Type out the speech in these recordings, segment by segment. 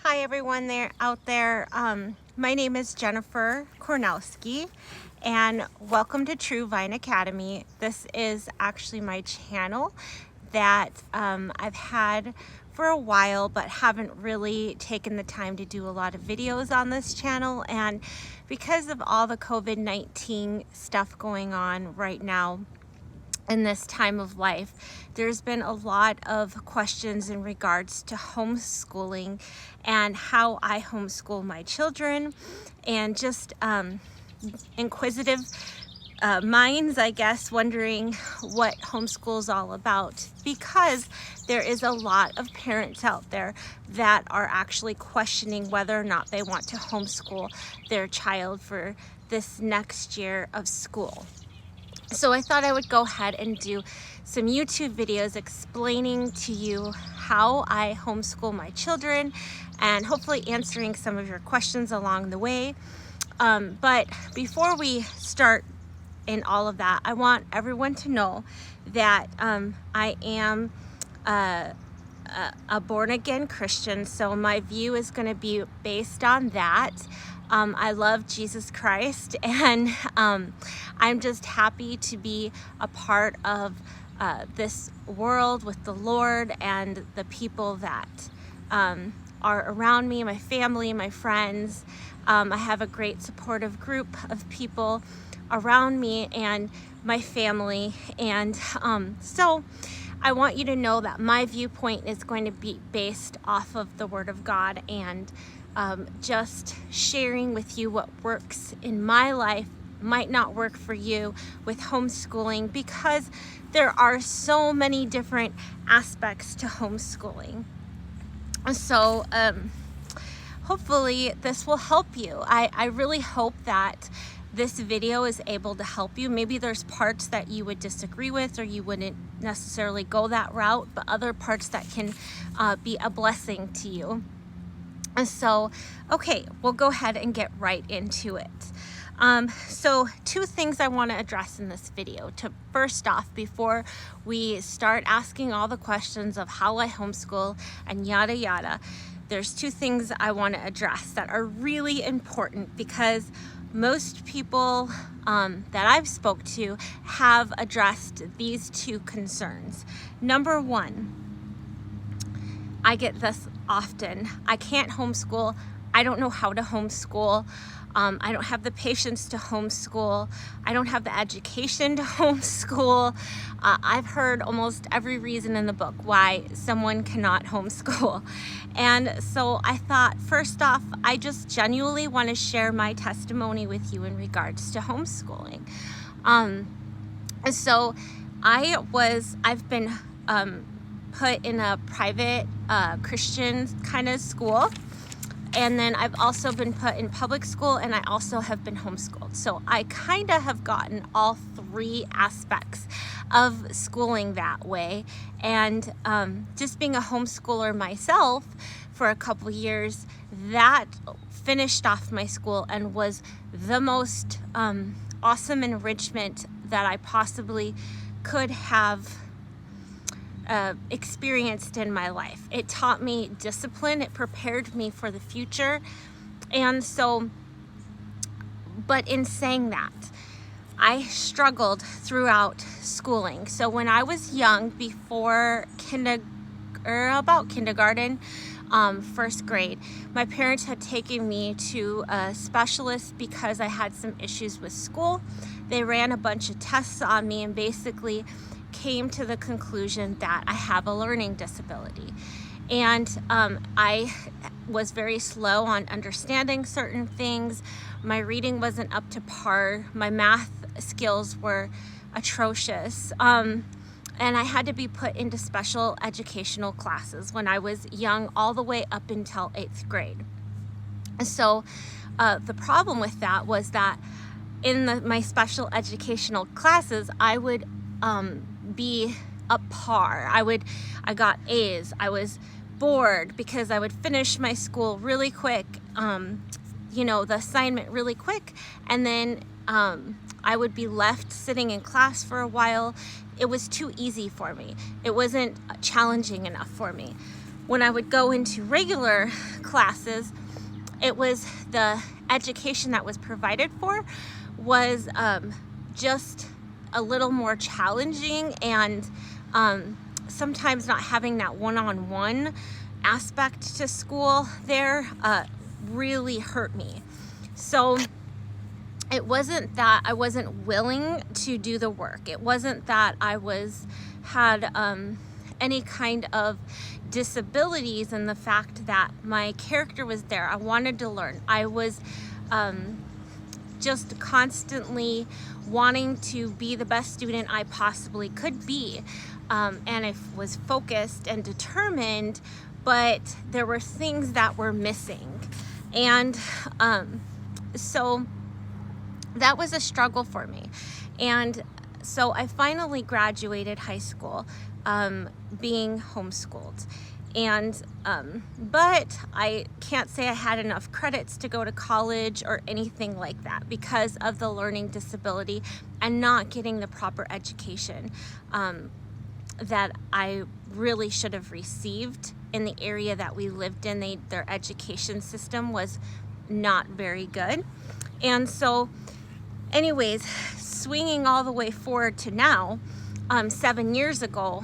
Hi everyone out there. My name is Jennifer Kornowski and welcome to True Vine Academy. This is actually my channel that I've had for a while but haven't really taken the time to do a lot of videos on this channel, and because of all the COVID-19 stuff going on right now in this time of life, there's been a lot of questions in regards to homeschooling and how I homeschool my children, and just inquisitive minds, I guess, wondering what homeschool is all about, because there is a lot of parents out there that are actually questioning whether or not they want to homeschool their child for this next year of school. So I thought I would go ahead and do some YouTube videos explaining to you how I homeschool my children and hopefully answering some of your questions along the way. But before we start in all of that, I want everyone to know that I am a born-again Christian, so my view is going to be based on that. I love Jesus Christ, and I'm just happy to be a part of this world with the Lord and the people that are around me, my family, my friends. I have a great supportive group of people around me and my family, and so I want you to know that my viewpoint is going to be based off of the Word of God, and just sharing with you what works in my life might not work for you with homeschooling, because there are so many different aspects to homeschooling. So hopefully this will help you. I really hope that this video is able to help you. Maybe there's parts that you would disagree with or you wouldn't necessarily go that route, but other parts that can be a blessing to you. So, okay, we'll go ahead and get right into it. So two things I want to address in this video. First off, before we start asking all the questions of how I homeschool and yada yada, there's two things I want to address that are really important, because most people that I've spoke to have addressed these two concerns. Number one, I get this often: I can't homeschool. I don't know how to homeschool. I don't have the patience to homeschool. I don't have the education to homeschool. I've heard almost every reason in the book why someone cannot homeschool. And so I thought, first off, I just genuinely want to share my testimony with you in regards to homeschooling. So I've been put in a private Christian kind of school, and then I've also been put in public school, and I also have been homeschooled. So I kind of have gotten all three aspects of schooling that way. And just being a homeschooler myself for a couple years, that finished off my school and was the most awesome enrichment that I possibly could have experienced in my life. It taught me discipline. It prepared me for the future. And so, but in saying that, I struggled throughout schooling. So when I was young, before about kindergarten, first grade, my parents had taken me to a specialist because I had some issues with school. They ran a bunch of tests on me and basically came to the conclusion that I have a learning disability. And I was very slow on understanding certain things. My reading wasn't up to par. My math skills were atrocious. And I had to be put into special educational classes when I was young, all the way up until 8th grade. So the problem with that was that in my special educational classes, I would be up par. I got A's. I was bored because I would finish my school really quick, the assignment really quick, and then I would be left sitting in class for a while. It was too easy for me. It wasn't challenging enough for me. when I would go into regular classes, it was the education that was provided for was just a little more challenging, and sometimes not having that one-on-one aspect to school there really hurt me. So it wasn't that I wasn't willing to do the work. It wasn't that I had any kind of disabilities in the fact that my character was there. I wanted to learn. I was just constantly wanting to be the best student I possibly could be. And I was focused and determined, but there were things that were missing. And so that was a struggle for me. And so I finally graduated high school being homeschooled. And but I can't say I had enough credits to go to college or anything like that because of the learning disability and not getting the proper education that I really should have received in the area that we lived in. Their education system was not very good. And so anyways, swinging all the way forward to now, 7 years ago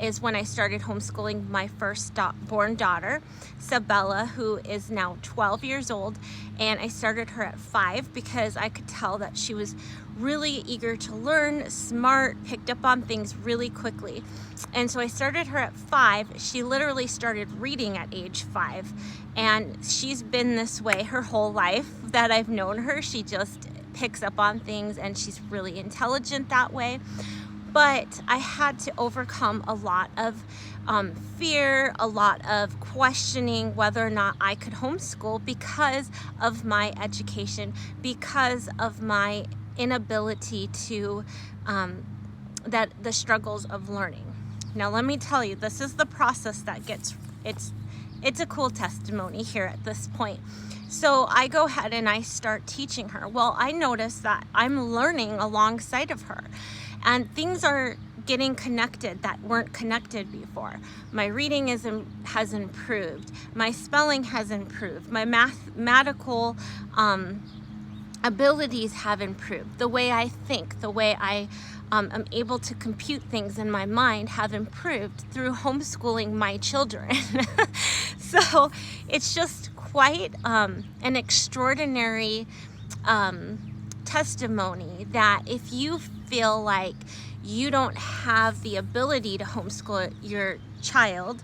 is when I started homeschooling my first born daughter, Sabella, who is now 12 years old. And I started her at 5 because I could tell that she was really eager to learn, smart, picked up on things really quickly. And so I started her at 5. She literally started reading at age 5. And she's been this way her whole life that I've known her. She just picks up on things, and she's really intelligent that way. But I had to overcome a lot of fear, a lot of questioning whether or not I could homeschool because of my education, because of my inability to, the struggles of learning. Now let me tell you, this is the process that it's a cool testimony here at this point. So I go ahead and I start teaching her. Well, I notice that I'm learning alongside of her, and things are getting connected that weren't connected before. My reading has improved. My spelling has improved. My mathematical abilities have improved. The way I think, the way I am able to compute things in my mind have improved through homeschooling my children. So it's just quite an extraordinary testimony that if you feel like you don't have the ability to homeschool your child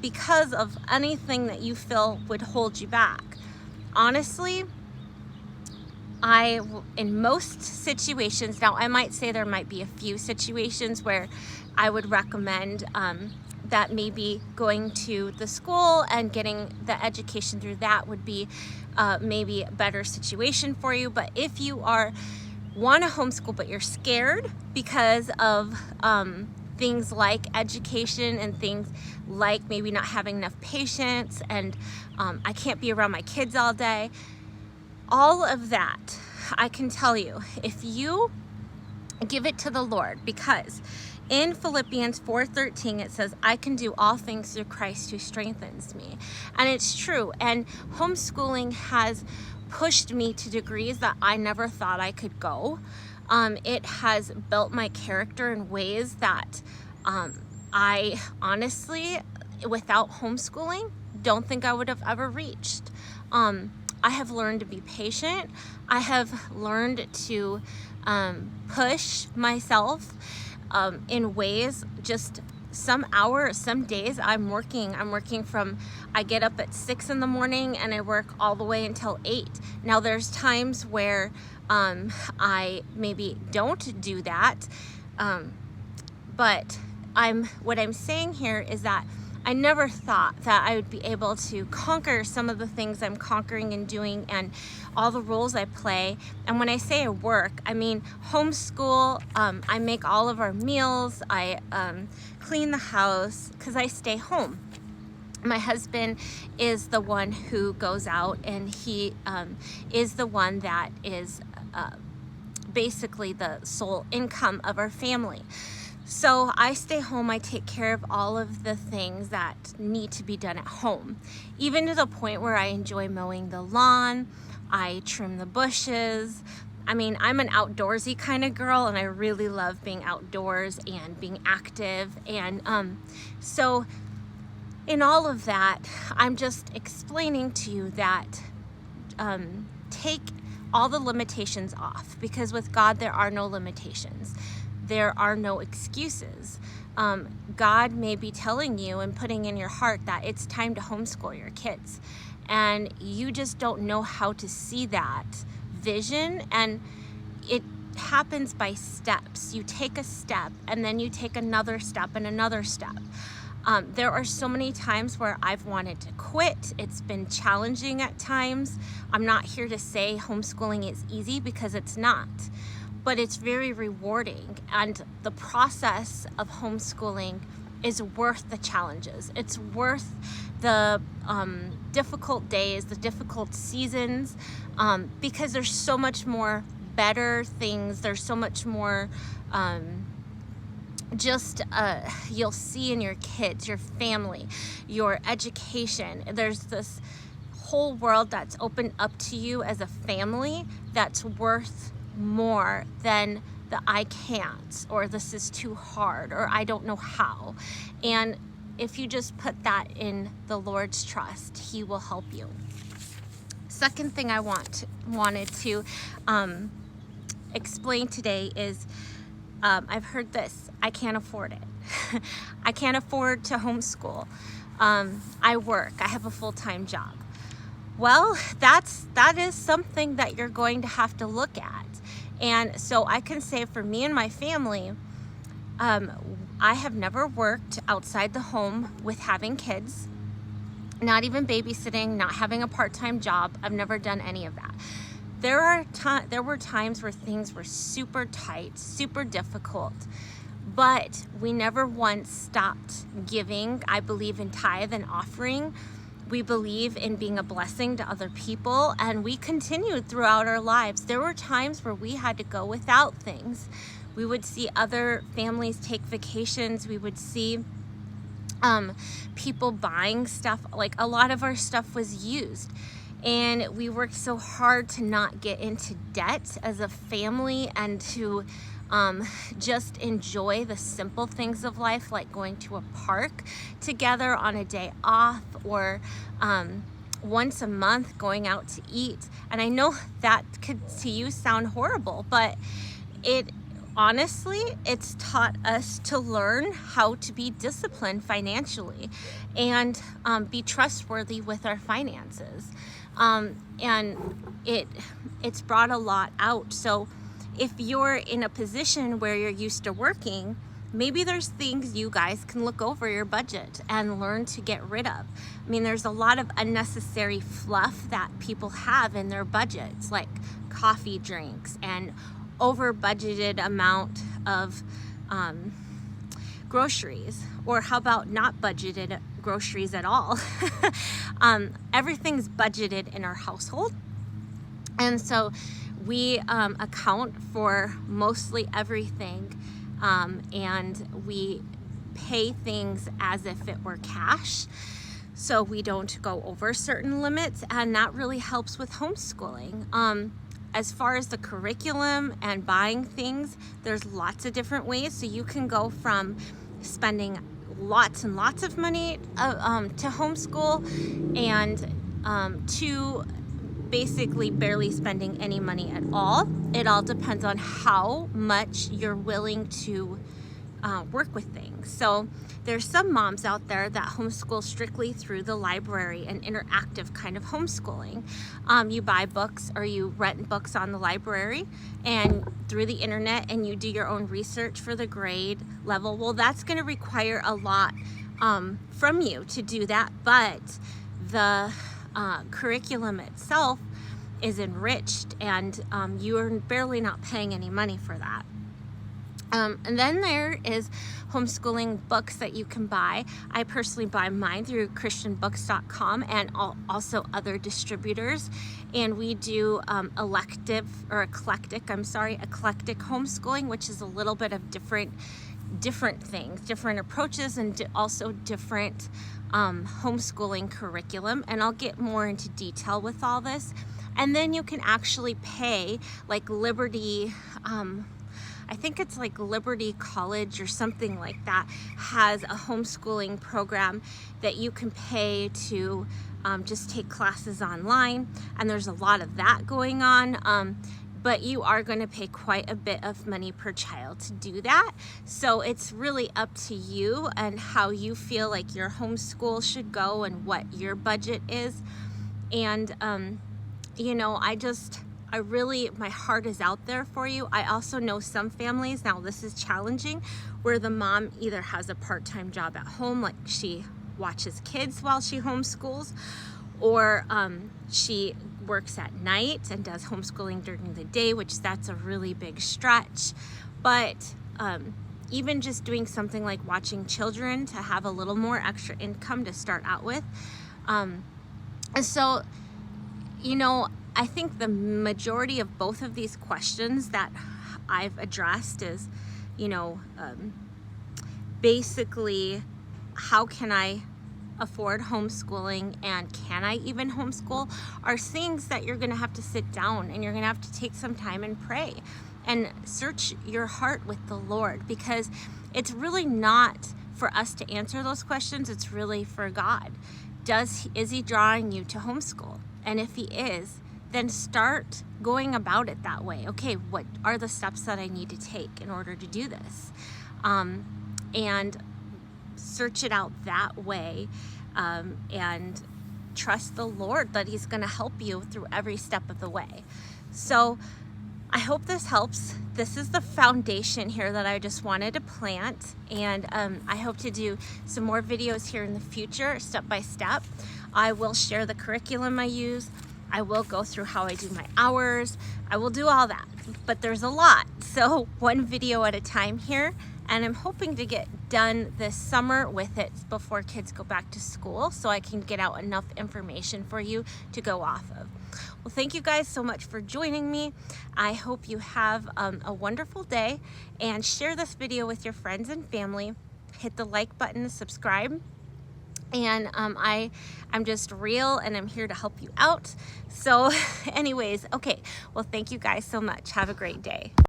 because of anything that you feel would hold you back, honestly, in most situations, now I might say there might be a few situations where I would recommend that maybe going to the school and getting the education through that would be maybe a better situation for you. But if you want to homeschool but you're scared because of things like education and things like maybe not having enough patience and I can't be around my kids all day, all of that, I can tell you, if you give it to the Lord, because in Philippians 4:13 it says, I can do all things through Christ who strengthens me. And it's true. And homeschooling has pushed me to degrees that I never thought I could go. It has built my character in ways that I honestly, without homeschooling, don't think I would have ever reached. I have learned to be patient. I have learned to push myself in ways, just some hours, some days I'm working from, I get up at 6 in the morning and I work all the way until 8. Now there's times where I maybe don't do that, but what I'm saying here is that I never thought that I would be able to conquer some of the things I'm conquering and doing and all the roles I play. And when I say I work, I mean homeschool. I make all of our meals. I clean the house because I stay home. My husband is the one who goes out, and he is the one that is basically the sole income of our family. So I stay home, I take care of all of the things that need to be done at home, even to the point where I enjoy mowing the lawn, I trim the bushes. I mean, I'm an outdoorsy kind of girl, and I really love being outdoors and being active. And so in all of that, I'm just explaining to you that take all the limitations off, because with God there are no limitations. There are no excuses. God may be telling you and putting in your heart that it's time to homeschool your kids, and you just don't know how to see that vision. And it happens by steps. You take a step, and then you take another step and another step. There are so many times where I've wanted to quit. It's been challenging at times. I'm not here to say homeschooling is easy, because it's not, but it's very rewarding. And the process of homeschooling is worth the challenges. It's worth the difficult days, the difficult seasons, because there's so much more better things. There's so much more you'll see in your kids, your family, your education. There's this whole world that's opened up to you as a family that's worth more than the I can't, or this is too hard, or I don't know how. And if you just put that in the Lord's trust, He will help you. Second thing I wanted to explain today is I've heard this: I can't afford it. I can't afford to homeschool. I work. I have a full-time job. Well, that is something that you're going to have to look at. And so I can say for me and my family, I have never worked outside the home with having kids, not even babysitting, not having a part-time job. I've never done any of that. There were times where things were super tight, super difficult, but we never once stopped giving. I believe in tithe and offering. We believe in being a blessing to other people, and we continued throughout our lives. There were times where we had to go without things. We would see other families take vacations. We would see people buying stuff. Like, a lot of our stuff was used. And we worked so hard to not get into debt as a family, and to just enjoy the simple things of life, like going to a park together on a day off, or once a month going out to eat. And I know that could to you sound horrible, but honestly, it's taught us to learn how to be disciplined financially, and be trustworthy with our finances. And it's brought a lot out. So if you're in a position where you're used to working, maybe there's things you guys can look over your budget and learn to get rid of. I mean, there's a lot of unnecessary fluff that people have in their budgets, like coffee drinks and over budgeted amount of groceries, or how about not budgeted groceries at all? Everything's budgeted in our household, and so we account for mostly everything, and we pay things as if it were cash, so we don't go over certain limits, and that really helps with homeschooling. As far as the curriculum and buying things, there's lots of different ways. So you can go from spending lots and lots of money to homeschool, and to basically barely spending any money at all. It all depends on how much you're willing to work with things. So there's some moms out there that homeschool strictly through the library, and interactive kind of homeschooling. You buy books, or you rent books on the library and through the internet, and you do your own research for the grade level. Well, that's going to require a lot from you to do that, but the curriculum itself is enriched, and you're barely not paying any money for that. And then there is homeschooling books that you can buy. I personally buy mine through christianbooks.com, and also other distributors. And we do eclectic homeschooling, which is a little bit of different different things, different approaches, and also different homeschooling curriculum. And I'll get more into detail with all this. And then you can actually pay, like Liberty, I think it's like Liberty College or something like that, has a homeschooling program that you can pay to just take classes online. And there's a lot of that going on. But you are going to pay quite a bit of money per child to do that. So it's really up to you and how you feel like your homeschool should go and what your budget is. And, you know, I really, my heart is out there for you. I also know some families, now this is challenging, where the mom either has a part-time job at home, like she watches kids while she homeschools, or she works at night and does homeschooling during the day, which that's a really big stretch. But even just doing something like watching children to have a little more extra income to start out with. And so, you know, I think the majority of both of these questions that I've addressed is, you know, basically, how can I afford homeschooling and can I even homeschool, are things that you're going to have to sit down and you're going to have to take some time and pray and search your heart with the Lord, because it's really not for us to answer those questions. It's really for God. Is he drawing you to homeschool? And if he is, then start going about it that way. Okay, what are the steps that I need to take in order to do this? And search it out that way, and trust the Lord that he's going to help you through every step of the way. So I hope this helps. This is the foundation here that I just wanted to plant, and I hope to do some more videos here in the future, step by step. I will share the curriculum I use. I will go through how I do my hours. I will do all that, but there's a lot. So one video at a time here, and I'm hoping to get done this summer with it before kids go back to school, so I can get out enough information for you to go off of. Well, thank you guys so much for joining me. I hope you have a wonderful day, and share this video with your friends and family. Hit the like button, subscribe. And I'm just real, and I'm here to help you out. So anyways, okay, well, thank you guys so much. Have a great day.